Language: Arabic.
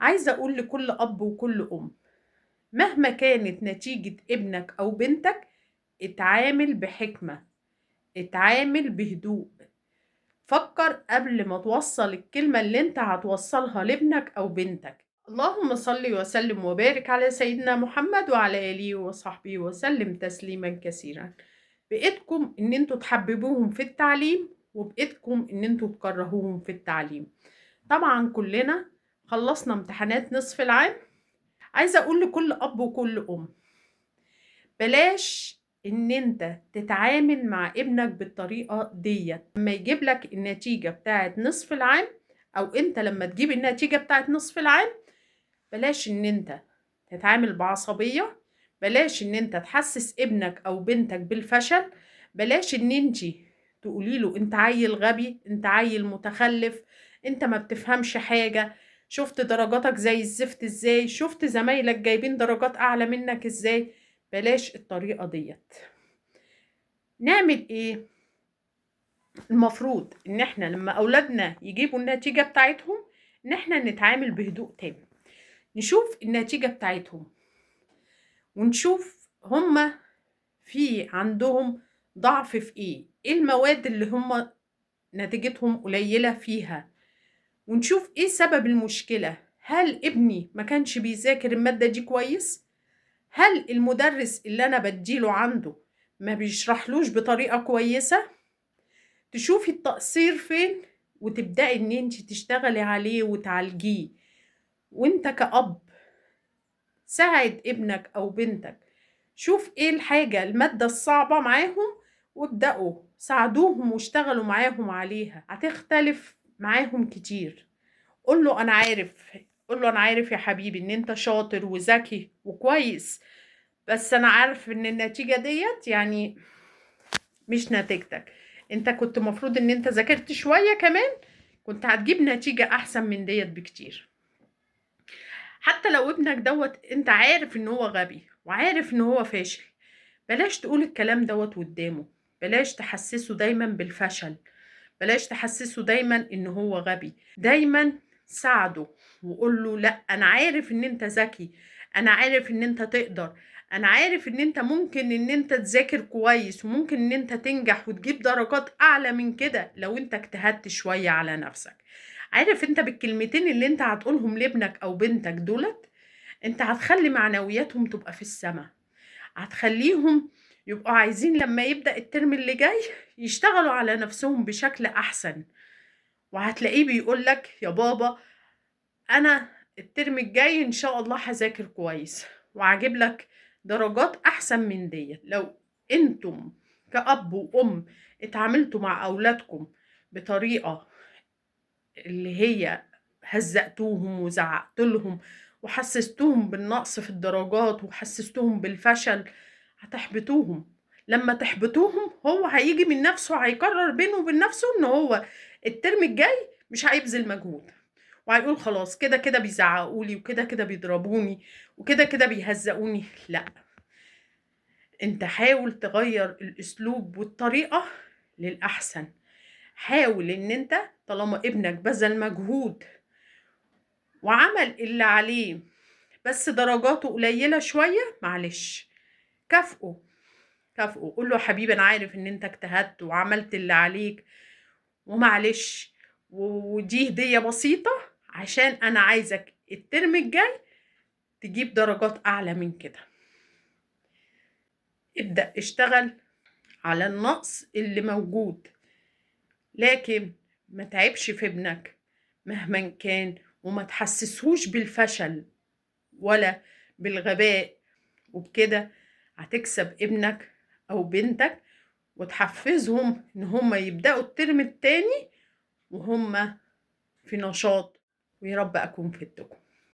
عايزة أقول لكل أب وكل أم، مهما كانت نتيجة ابنك أو بنتك اتعامل بحكمة، اتعامل بهدوء، فكر قبل ما توصل الكلمة اللي انت هتوصلها لابنك أو بنتك. اللهم صل وسلم وبارك على سيدنا محمد وعلى آله وصحبه وسلم تسليما كثيرا. بإيدكم إن انتوا تحببوهم في التعليم، وبإيدكم إن انتوا تكرهوهم في التعليم. طبعا كلنا خلصنا امتحانات نصف العام. عايزة أقول لكل أب وكل أم، بلاش إن أنت تتعامل مع ابنك بالطريقة ديت لما يجيب لك النتيجة بتاعت نصف العام، أو أنت لما تجيب النتيجة بتاعت نصف العام. بلاش إن أنت تتعامل بعصبية، بلاش إن أنت تحسس ابنك أو بنتك بالفشل، بلاش إن أنت تقولي له أنت عيل غبي، أنت عيل متخلف، أنت ما بتفهمش حاجة، شفت درجاتك زي الزفت إزاي، شفت زمايلك جايبين درجات أعلى منك إزاي. بلاش الطريقة ديت. نعمل إيه؟ المفروض إن إحنا لما أولادنا يجيبوا النتيجة بتاعتهم، إن إحنا نتعامل بهدوء تام، نشوف النتيجة بتاعتهم ونشوف هما في عندهم ضعف في إيه المواد اللي هما نتيجتهم قليلة فيها، ونشوف إيه سبب المشكلة. هل ابني ما كانش بيذاكر المادة دي كويس؟ هل المدرس اللي أنا بديله عنده ما بيشرحلوش بطريقة كويسة؟ تشوفي التقصير فين وتبدأي إن انت تشتغلي عليه وتعالجيه. وانت كأب ساعد ابنك أو بنتك، شوف ايه الحاجة المادة الصعبة معاهم وابدأوا ساعدوهم واشتغلوا معاهم عليها، هتختلف معاهم كتير. قول له أنا عارف، قول له أنا عارف يا حبيبي إن أنت شاطر وذكي وكويس، بس أنا عارف إن النتيجة ديت يعني مش نتيجتك. أنت كنت مفروض إن أنت ذاكرت شوية كمان، كنت هتجيب نتيجة أحسن من ديت بكتير. حتى لو ابنك دوت أنت عارف إن هو غبي وعارف إن هو فاشل، بلاش تقول الكلام دوت قدامه، بلاش تحسسه دايما بالفشل، بلاش تحسسه دايما إن هو غبي. دايما ساعده وقول له لا، أنا عارف إن أنت ذكي، أنا عارف إن أنت تقدر، أنا عارف إن أنت ممكن إن أنت تذاكر كويس، وممكن إن أنت تنجح وتجيب درجات أعلى من كده لو أنت اجتهدت شوية على نفسك. عارف أنت بالكلمتين اللي أنت هتقولهم لابنك أو بنتك دولت، أنت هتخلي معنوياتهم تبقى في السماء، هتخليهم يبقوا عايزين لما يبدأ الترم اللي جاي يشتغلوا على نفسهم بشكل أحسن. وهتلاقيه بيقول لك يا بابا أنا الترم الجاي إن شاء الله هذاكر كويس وهجيب لك درجات أحسن من ديت. لو أنتم كأب وأم اتعاملتوا مع أولادكم بطريقة اللي هي هزقتوهم وزعقت لهم وحسستوهم بالنقص في الدرجات وحسستوهم بالفشل، هتحبطوهم. لما تحبطوهم هو هيجي من نفسه، هيقرر بينه وبين نفسه ان هو الترم الجاي مش هيبذل مجهود، وهيقول خلاص كده كده بيزعقولي وكده كده بيضربوني وكده كده بيهزقوني. لا، انت حاول تغير الاسلوب والطريقة للأحسن. حاول ان انت طالما ابنك بذل مجهود وعمل اللي عليه بس درجاته قليلة شوية، معلش كافئه، كافئه، قول له يا حبيبي انا عارف ان انت اجتهدت وعملت اللي عليك، ومعلش ودي هدية بسيطة عشان انا عايزك الترم الجاي تجيب درجات اعلى من كده. ابدأ اشتغل على النقص اللي موجود، لكن ما تعبش في ابنك مهما كان، وما تحسسهوش بالفشل ولا بالغباء. وبكده هتكسب ابنك او بنتك وتحفزهم ان هم يبدأوا الترم التاني وهم في نشاط. ويا رب اكون فدتكم.